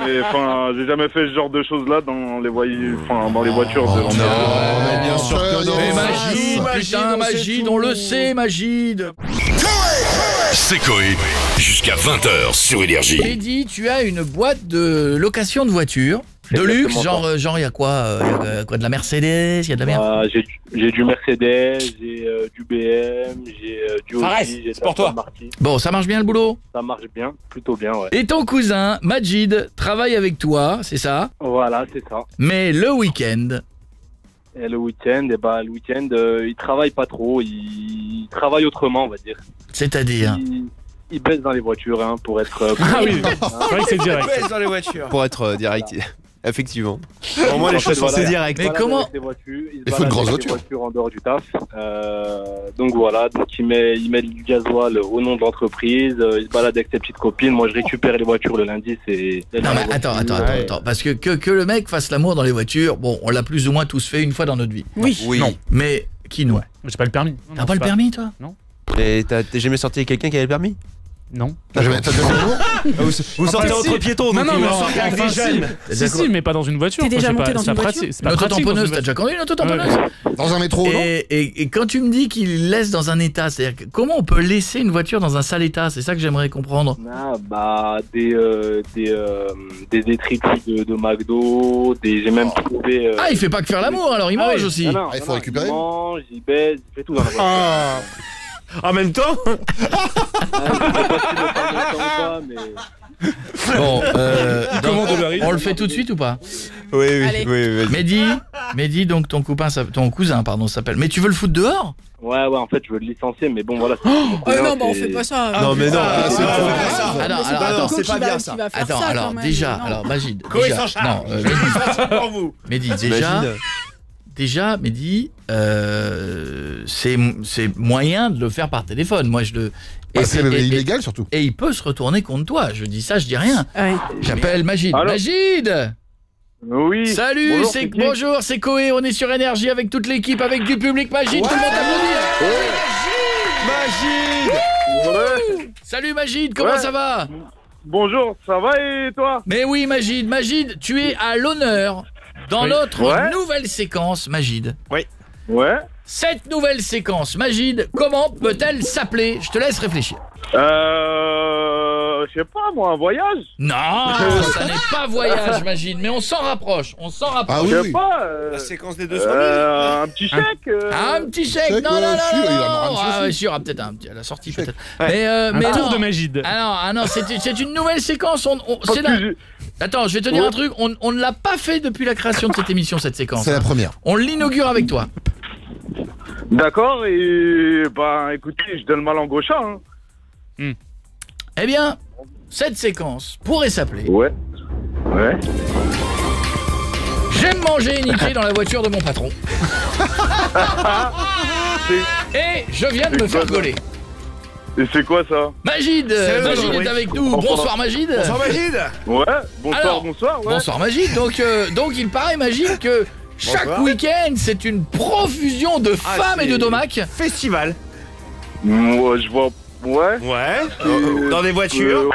j'ai jamais fait ce genre de choses-là dans les voitures de Bien sûr que non. Mais Magid, putain, Magid, on le sait, Magid. C'est Coé, jusqu'à 20h sur Énergie. Mehdi, tu as une boîte de location de voitures. De luxe, genre il y a quoi de la Mercedes, il y a de la merde. J'ai du Mercedes, j'ai du BM, j'ai du Audi, j'ai c'est pour toi. Martin. Bon, ça marche bien le boulot. Ça marche bien, plutôt bien, ouais. Et ton cousin, Magid, travaille avec toi, c'est ça? Voilà, c'est ça. Mais le week-end... Et le week-end, il travaille pas trop, il travaille autrement, on va dire. C'est-à-dire? Il baisse dans les voitures, hein, pour être... Ah oui, c'est vrai que c'est direct. dans les voitures. Pour être direct, effectivement. Pour moi, les choses sont assez directes. Mais comment? Il faut de grosses voitures en dehors du taf. Donc voilà, il met du gasoil au nom de l'entreprise. Il se balade avec ses petites copines. Moi, je récupère les voitures le lundi. Non mais attends, parce que le mec fasse l'amour dans les voitures, bon, on l'a plus ou moins tous fait une fois dans notre vie. Oui. Non. Mais qui nous? J'ai pas le permis. T'as pas le permis, toi? Et t'as jamais sorti avec quelqu'un qui avait le permis? Non. Vous sortez entre piétons, donc Non, mais on on sort avec des jeunes. Si, mais pas dans une voiture. T'es déjà monté dans une voiture? C'est pas pratique. L'autotamponneuse, t'as déjà conduit une autotamponneuse? Dans un métro, non? Et quand tu me dis qu'il laisse dans un état, c'est-à-dire que comment on peut laisser une voiture dans un sale état? C'est ça que j'aimerais comprendre. Des détritus de McDo, j'ai même trouvé... Ah, il fait pas que faire l'amour, alors il mange aussi. Il faut récupérer. Il mange, il baise, il fait tout dans la voiture. En même temps? Je sais pas si le temps de temps ou pas, mais... Bon, Comment de Barry? on le fait tout de suite ou pas? Oui, Allez. Mehdi, donc ton cousin, s'appelle. Mais tu veux le foutre dehors? Ouais, en fait, je veux le licencier, mais bon, voilà. Non, bah on fait pas ça. Non, mais non. Attends, c'est pas bien ça. Attends, alors déjà, alors Magid. Coé s'en charge. Non, pour vous. Mehdi, déjà, Mehdi, c'est moyen de le faire par téléphone. Moi, je le. C'est illégal surtout. Et il peut se retourner contre toi. Je dis ça, je dis rien. Ouais. J'appelle Magid. Allô? Magid! Oui. Salut, Bonjour, c'est Coé, on est sur Énergie avec toute l'équipe, avec du public. Magid, tout le monde applaudit. Magid! Salut Magid, comment ça va? Bonjour, ça va et toi? Mais oui Magid, tu es à l'honneur dans notre nouvelle séquence, Magid. Oui. Ouais. Cette nouvelle séquence, Magid, comment peut-elle s'appeler? Je te laisse réfléchir. Je sais pas, moi, un voyage? Non, ça n'est pas voyage, Magid, mais on s'en rapproche. Ah oui, Je sais pas. La séquence des 200 000. Un petit chèque. Un petit chèque, non, sûr, il en aura un ah, petit sûr, peut-être un petit à la sortie, Chèque. peut-être. Mais Un tour non. de Magid. Ah non, c'est une nouvelle séquence. Attends, je vais te dire un truc. On ne l'a pas fait depuis la création de cette émission, cette séquence. C'est la première. On l'inaugure avec toi. D'accord, et écoutez, je donne ma langue au chat. Hein. Eh bien, cette séquence pourrait s'appeler Ouais. J'aime manger et niquer dans la voiture de mon patron. Et je viens de me faire gauler. Et c'est quoi ça? Magid est avec nous. Bonsoir Magid. Bonsoir Magid. Ouais, bonsoir, Alors, bonsoir. Ouais. Bonsoir Magid. Donc il paraît Magid que chaque week-end c'est une profusion de femmes et de domacs. Festival. Moi, je vois... Ouais. Dans des voitures.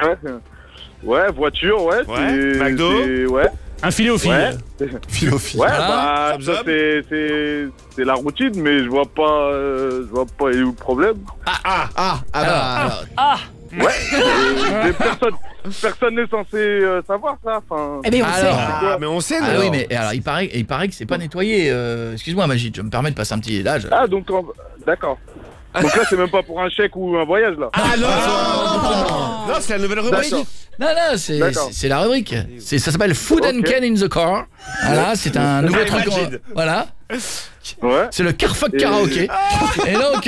Ouais, voiture, ouais. Ouais. McDo. Ouais. Un filet aux filles. Ouais. Philophile. Ouais, Voilà. ça c'est la routine, mais je vois pas où est le problème. Ouais. Mais personne n'est censé savoir ça. Enfin. Eh bien, on sait. Mais on sait, Ah oui, mais alors il paraît que c'est pas nettoyé. Excuse-moi Magid, je me permets de passer un petit âge. Ah donc d'accord. Donc là c'est même pas pour un chèque ou un voyage là. Ah non, c'est la nouvelle rubrique. D'accord. Non, c'est la rubrique. Ça s'appelle Food and Can in the Car. Voilà, c'est un nouveau truc. Voilà. Ouais. C'est le Carfuck karaoké. Et donc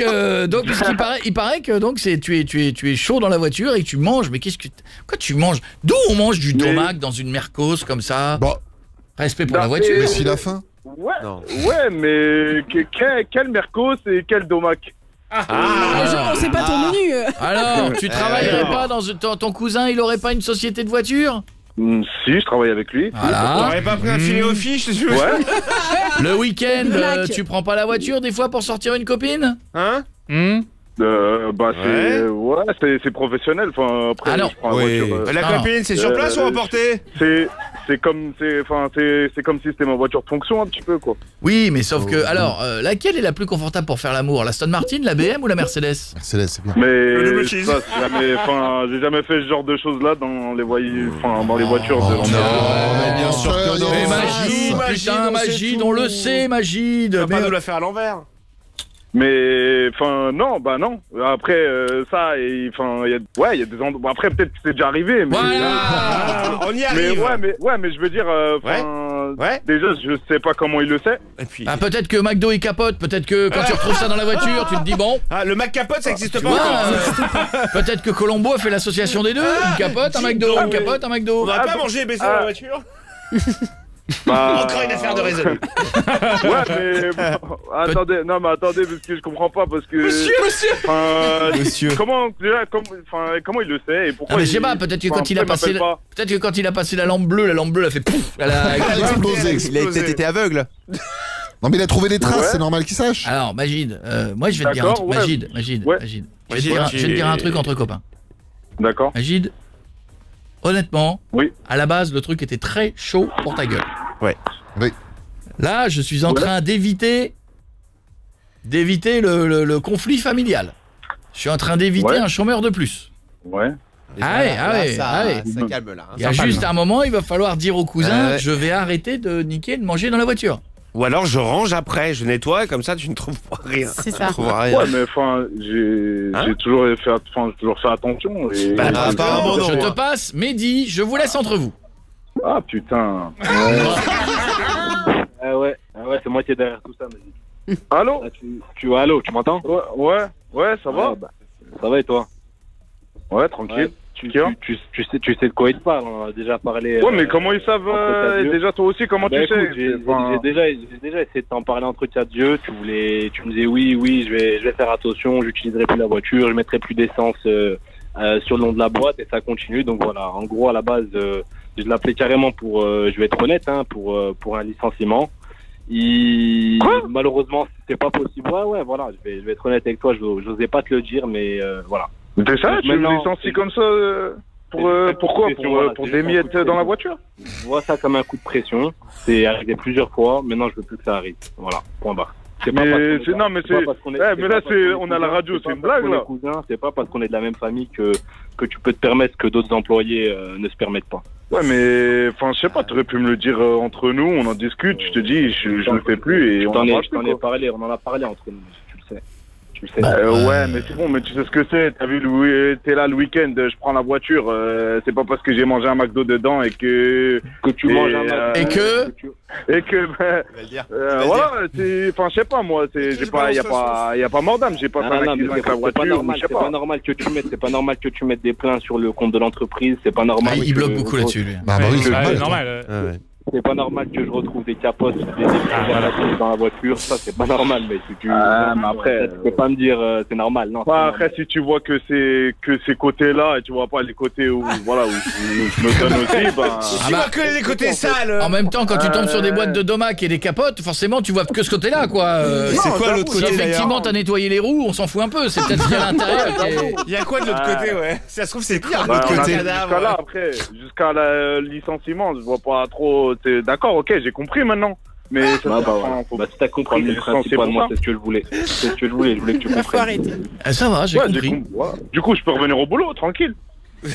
il paraît que donc tu es chaud dans la voiture et que tu manges. Mais quoi tu manges? D'où on mange du domac dans une Mercos comme ça? Bon, Respect pour la voiture. mais si la fin. Ouais. Non. Ouais, mais quel Mercos et quel Domac? On sait pas ton menu. Alors, tu travaillerais pas dans ton cousin, il aurait pas une société de voitures? Si, je travaille avec lui. Voilà. T'aurais pas pris un filet aux filles, je te jure. Ouais. Le week-end, Blague. tu prends pas la voiture des fois pour sortir une copine? Hein? C'est professionnel. Enfin, après, non. je prends la voiture. La copine, c'est sur place ou emporté? C'est comme si c'était ma voiture de fonction un petit peu quoi. Oui, mais sauf que alors laquelle est la plus confortable pour faire l'amour, la Aston Martin, la BM ou la Mercedes? Mercedes, c'est bien. Mais ça, j'ai jamais fait ce genre de choses là dans les voitures de non, mais bien sûr que non. Mais Magide, putain, Magide, on le sait, Magide. On va pas nous la faire à l'envers. Mais non. Après ça, il y a des endroits. Après peut-être que c'est déjà arrivé. Mais voilà. On y arrive. Mais je veux dire, déjà je sais pas comment il le sait. Et puis. Peut-être que McDo il capote, peut-être que quand tu retrouves ça dans la voiture, tu te dis bon. Le Mac capote, ça existe Tu pas vois, encore. peut-être que Colombo a fait l'association des deux. Une capote, un McDo, une capote, un McDo. On va pas manger et baisser dans la voiture. Encore une affaire de résolu. Attendez, parce que je comprends pas parce que. Monsieur. Comment il le sait et pourquoi? Je sais pas, peut-être que quand il a passé, peut-être que quand il a passé la lampe bleue a fait pouf. Elle a explosé. Il a peut-être été aveugle. Non mais il a trouvé des traces, c'est normal qu'il sache. Alors Magide, moi je vais te dire un truc. Magide. Je vais te dire un truc entre copains. D'accord. Magide, honnêtement, oui. À la base le truc était très chaud pour ta gueule. Ouais. Oui. Là, je suis en train d'éviter le conflit familial. Je suis en train d'éviter un chômeur de plus. Ouais. Ça calme là. Il y a juste un moment, il va falloir dire au cousin, je vais arrêter de niquer et de manger dans la voiture. Ou alors je range après, je nettoie, comme ça tu ne trouves pas rien. C'est ça. Ouais, mais j'ai toujours fait attention. Et... apparemment non. Je te passe, Mehdi, je vous laisse entre vous. Ah putain. Ouais, c'est moi qui est derrière tout ça, Mehdi. Allô? Allô, tu m'entends? Ouais, ça va? Ça va et toi? Ouais, tranquille. Tu sais de quoi il te parle, on a déjà parlé. Ouais, mais comment ils savent déjà toi aussi, comment tu sais? J'ai déjà essayé de t'en parler entre quatre yeux, tu me disais oui, je vais faire attention, j'utiliserai plus la voiture, je mettrai plus d'essence sur le long de la boîte et ça continue. Donc voilà, en gros à la base je l'appelais carrément pour, je vais être honnête, pour un licenciement. Malheureusement c'est pas possible. Ouais, voilà, je vais être honnête avec toi, j'osais pas te le dire, mais voilà. T'es ça? Tu me licencies comme ça pourquoi? Pour des miettes dans la voiture? Je vois ça comme un coup de pression. C'est arrivé plusieurs fois. Maintenant, je veux plus que ça arrive. Voilà. Point barre. On a la radio, c'est une blague là. C'est pas parce qu'on est de la même famille que tu peux te permettre que d'autres employés ne se permettent pas. Ouais, mais je sais pas. T'aurais pu me le dire entre nous. On en discute. Je te dis, je le fais plus et on en parlé entre nous. Ouais, mais c'est bon, mais tu sais ce que c'est. T'as vu, t'es là le week-end, je prends la voiture. C'est pas parce que j'ai mangé un McDo dedans et que tu manges un McDo voilà. Je sais pas moi. Y a pas mort d'âme. J'ai pas fait un accident avec la voiture. C'est pas normal que tu mettes des plaintes sur le compte de l'entreprise. C'est pas normal. Il bloque beaucoup là-dessus, lui. Bah oui, c'est normal. C'est pas normal que je retrouve des capotes dans la voiture, ça c'est pas normal, mais tu peux pas me dire c'est normal, non. Après si tu vois que ces côtés-là et tu vois pas les côtés où je me donne aussi, tu vois que les côtés sales. En même temps, quand tu tombes sur des boîtes de domac et des capotes, forcément tu vois que ce côté-là, quoi. C'est quoi l'autre côté? Si effectivement t'as nettoyé les roues, on s'en fout un peu. C'est peut-être qu'il y a à l'intérieur. Il y a quoi de l'autre côté, ouais? Si ça se trouve c'est pire de l'autre côté. Jusqu'à le licenciement, je vois pas trop. D'accord, ok, j'ai compris maintenant. Mais si t'as compris le principe, moi c'est ce que je voulais. Je voulais que tu comprennes. Faut arrêter. Ça va, j'ai compris. Du coup, je peux revenir au boulot, tranquille. Tu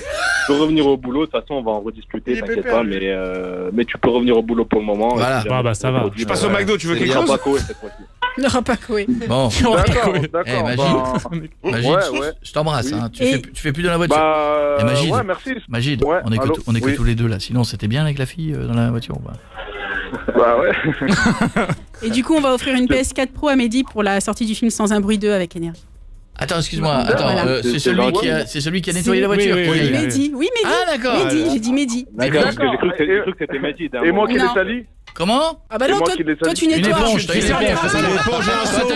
peux revenir au boulot, de toute façon on va en rediscuter, t'inquiète pas, mais tu peux revenir au boulot pour le moment. Voilà. Ça va. Je passe au McDo, tu veux quelque chose? N'aura pas coué. Bon. D'accord. Magide, je t'embrasse, tu fais plus dans la voiture. Magide, ouais, merci. Magide, on est que tous les deux là, sinon c'était bien avec la fille dans la voiture ou pas? Bah ouais. Et du coup, on va offrir une PS4 Pro à Mehdi pour la sortie du film Sans un bruit 2 avec Énergie. Attends, excuse-moi, c'est celui qui a nettoyé la voiture. Mehdi, oui, Mehdi. Ah d'accord. Mehdi, j'ai dit Mehdi. D'accord, parce que j'ai cru que c'était Mehdi. Et moi qui l'ai sali? Comment? Ah bah non, toi tu nettoies. Une éponge, t'as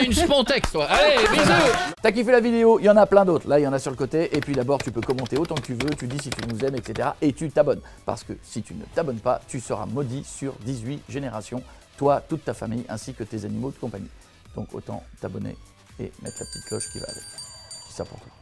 une spontex, toi. Allez, bisous. T'as kiffé la vidéo? Il y en a plein d'autres. Là, il y en a sur le côté. Et puis d'abord, tu peux commenter autant que tu veux. Tu dis si tu nous aimes, etc. Et tu t'abonnes. Parce que si tu ne t'abonnes pas, tu seras maudit sur 18 générations. Toi, toute ta famille, ainsi que tes animaux de compagnie. Donc autant t'abonner et mettre la petite cloche qui va avec. ça pour toi.